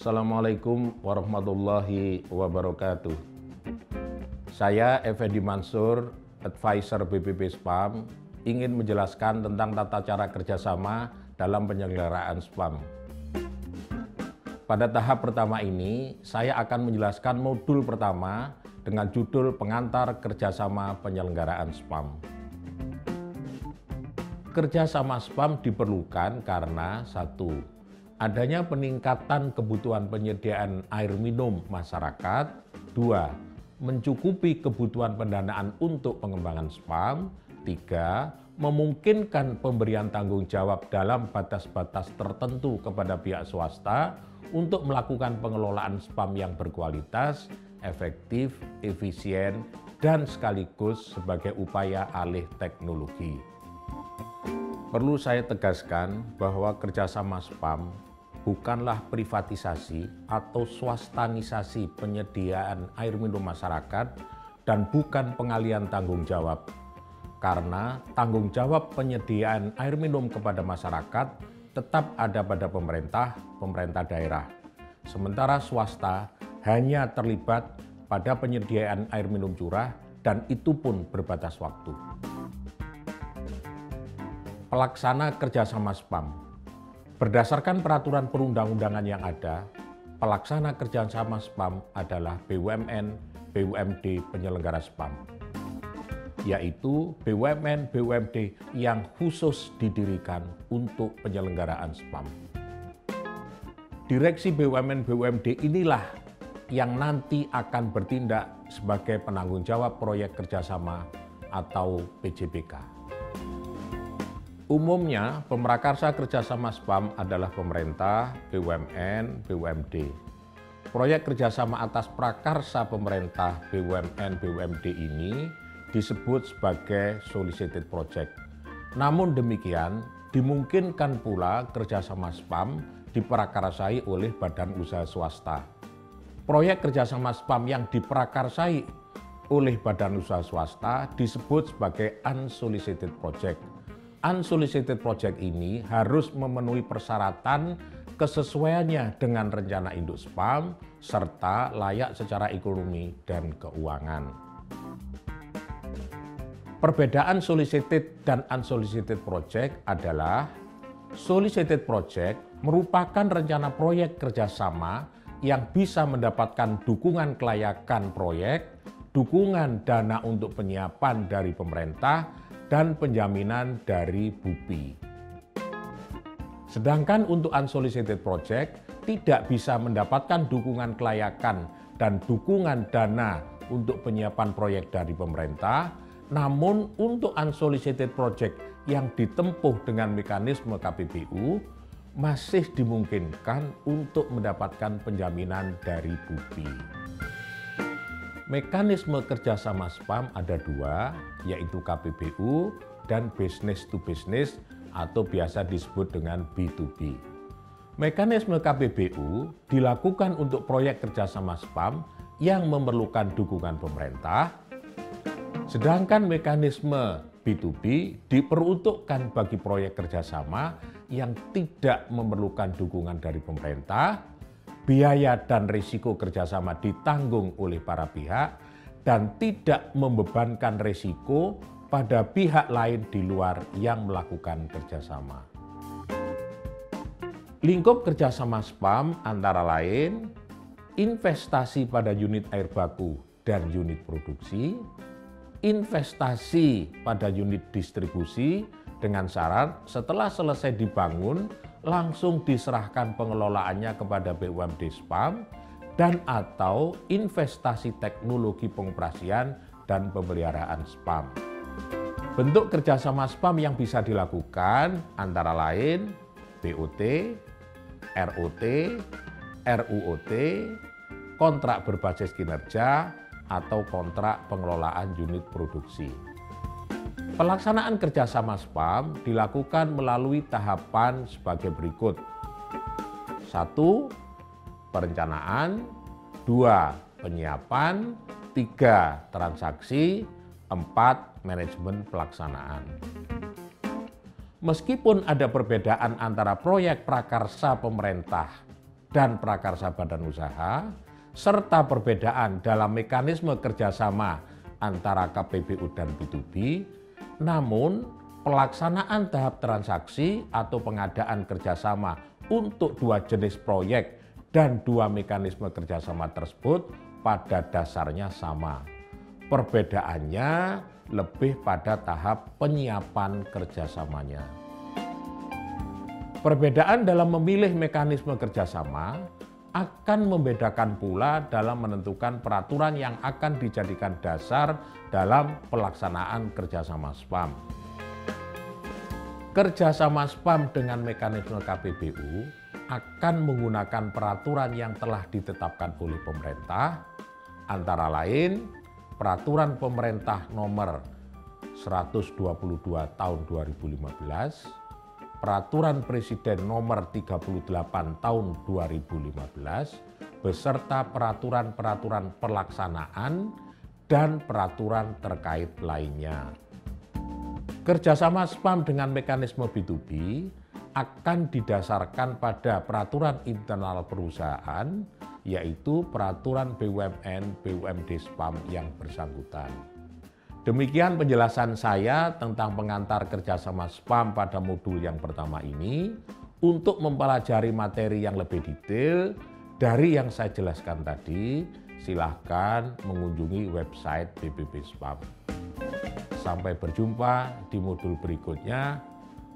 Assalamualaikum warahmatullahi wabarakatuh. Saya Effendi Mansur, advisor BPP SPAM, ingin menjelaskan tentang tata cara kerjasama dalam penyelenggaraan SPAM. Pada tahap pertama ini, saya akan menjelaskan modul pertama dengan judul Pengantar Kerjasama Penyelenggaraan SPAM. Kerjasama SPAM diperlukan karena 1. Adanya peningkatan kebutuhan penyediaan air minum masyarakat. 2. Mencukupi kebutuhan pendanaan untuk pengembangan SPAM. 3. Memungkinkan pemberian tanggung jawab dalam batas-batas tertentu kepada pihak swasta untuk melakukan pengelolaan SPAM yang berkualitas, efektif, efisien, dan sekaligus sebagai upaya alih teknologi. Perlu saya tegaskan bahwa kerjasama SPAM bukanlah privatisasi atau swastanisasi penyediaan air minum masyarakat dan bukan pengalihan tanggung jawab. Karena tanggung jawab penyediaan air minum kepada masyarakat tetap ada pada pemerintah daerah. Sementara swasta hanya terlibat pada penyediaan air minum curah dan itu pun berbatas waktu. Pelaksana kerjasama SPAM. Berdasarkan peraturan perundang-undangan yang ada, pelaksana kerjasama SPAM adalah BUMN, BUMD penyelenggara SPAM, yaitu BUMN, BUMD yang khusus didirikan untuk penyelenggaraan SPAM. Direksi BUMN, BUMD inilah yang nanti akan bertindak sebagai penanggung jawab proyek kerjasama atau PJBK. Umumnya, pemrakarsa kerjasama SPAM adalah pemerintah, BUMN, BUMD. Proyek kerjasama atas prakarsa pemerintah, BUMN, BUMD ini disebut sebagai solicited project. Namun demikian, dimungkinkan pula kerjasama SPAM diprakarsai oleh badan usaha swasta. Proyek kerjasama SPAM yang diprakarsai oleh badan usaha swasta disebut sebagai unsolicited project. Unsolicited project ini harus memenuhi persyaratan kesesuaiannya dengan rencana induk SPAM serta layak secara ekonomi dan keuangan. Perbedaan solicited dan unsolicited project adalah solicited project merupakan rencana proyek kerjasama yang bisa mendapatkan dukungan kelayakan proyek, dukungan dana untuk penyiapan dari pemerintah, dan penjaminan dari BUPI. Sedangkan untuk unsolicited project tidak bisa mendapatkan dukungan kelayakan dan dukungan dana untuk penyiapan proyek dari pemerintah, namun untuk unsolicited project yang ditempuh dengan mekanisme KPBU masih dimungkinkan untuk mendapatkan penjaminan dari BUPI. Mekanisme kerjasama SPAM ada 2, yaitu KPBU dan business to business atau biasa disebut dengan B2B. Mekanisme KPBU dilakukan untuk proyek kerjasama SPAM yang memerlukan dukungan pemerintah, sedangkan mekanisme B2B diperuntukkan bagi proyek kerjasama yang tidak memerlukan dukungan dari pemerintah, biaya dan risiko kerjasama ditanggung oleh para pihak, dan tidak membebankan risiko pada pihak lain di luar yang melakukan kerjasama. Lingkup kerjasama SPAM antara lain investasi pada unit air baku dan unit produksi, investasi pada unit distribusi dengan syarat setelah selesai dibangun langsung diserahkan pengelolaannya kepada BUMD SPAM dan atau investasi teknologi pengoperasian dan pemeliharaan SPAM. Bentuk kerjasama SPAM yang bisa dilakukan antara lain BOT, ROT, RUOT, kontrak berbasis kinerja, atau kontrak pengelolaan unit produksi. Pelaksanaan kerjasama SPAM dilakukan melalui tahapan sebagai berikut. 1. Perencanaan. 2. Penyiapan. 3. Transaksi. 4. Manajemen pelaksanaan. Meskipun ada perbedaan antara proyek prakarsa pemerintah dan prakarsa badan usaha, serta perbedaan dalam mekanisme kerjasama antara KPBU dan B2B, namun pelaksanaan tahap transaksi atau pengadaan kerjasama untuk dua jenis proyek dan dua mekanisme kerjasama tersebut pada dasarnya sama. Perbedaannya lebih pada tahap penyiapan kerjasamanya. Perbedaan dalam memilih mekanisme kerjasama akan membedakan pula dalam menentukan peraturan yang akan dijadikan dasar dalam pelaksanaan kerjasama SPAM. Kerjasama SPAM dengan mekanisme KPBU akan menggunakan peraturan yang telah ditetapkan oleh pemerintah, antara lain Peraturan Pemerintah Nomor 122 Tahun 2015, Peraturan Presiden Nomor 38 Tahun 2015, beserta peraturan-peraturan pelaksanaan dan peraturan terkait lainnya. Kerjasama SPAM dengan mekanisme B2B akan didasarkan pada peraturan internal perusahaan, yaitu peraturan BUMN BUMD SPAM yang bersangkutan. Demikian penjelasan saya tentang pengantar kerjasama SPAM pada modul yang pertama ini. Untuk mempelajari materi yang lebih detail dari yang saya jelaskan tadi, silahkan mengunjungi website BPB SPAM. Sampai berjumpa di modul berikutnya.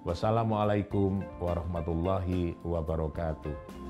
Wassalamualaikum warahmatullahi wabarakatuh.